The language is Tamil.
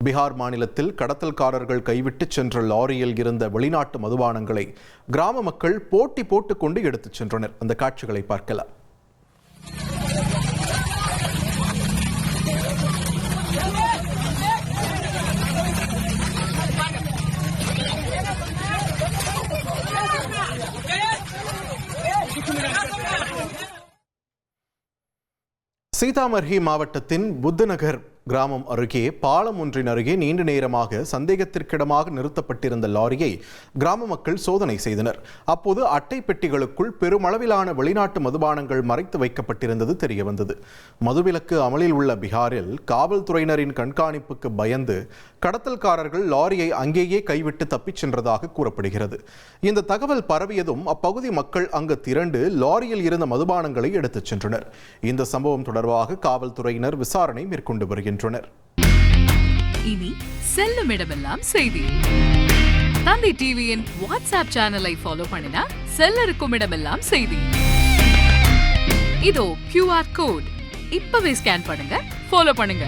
பீகார் மாநிலத்தில் கடத்தல்காரர்கள் கைவிட்டு சென்ற லாரியில் இருந்த வெளிநாட்டு மதுபானங்களை கிராம மக்கள் போட்டி போட்டுக்கொண்டு எடுத்துச் சென்றனர். அந்த காட்சிகளை பார்க்கலாம். சீதாமர்ஹி மாவட்டத்தின் புத்நகர் கிராமம் அருகே பாலம் ஒன்றின் அருகே நீண்ட நேரமாக சந்தேகத்திற்கிடமாக நிறுத்தப்பட்டிருந்த லாரியை கிராம மக்கள் சோதனை செய்தனர். அப்போது அட்டை பெட்டிகளுக்குள் பெருமளவிலான வெளிநாட்டு மதுபானங்கள் மறைத்து வைக்கப்பட்டிருந்தது தெரியவந்தது. மதுவிலக்கு அமலில் உள்ள பீகாரில் காவல்துறையினரின் கண்காணிப்புக்கு பயந்து கடத்தல்காரர்கள் லாரியை அங்கேயே கைவிட்டு தப்பிச் சென்றதாக கூறப்படுகிறது. இந்த தகவல் பரவியதும் அப்பகுதி மக்கள் அங்கு திரண்டு லாரியில் இருந்த மதுபானங்களை எடுத்துச் சென்றனர். இந்த சம்பவம் தொடர்பாக காவல்துறையினர் விசாரணை மேற்கொண்டு வருகின்றனர். இனி செல்லும் இடமெல்லாம் செய்தி. தந்தி டிவியின் வாட்ஸ்அப் சேனலை ஃபாலோ பண்ணினா செல்லருக்கும் இடமெல்லாம் செய்தி. இதோ QR கோட் இப்பவே ஸ்கேன் பண்ணுங்க, ஃபாலோ பண்ணுங்க.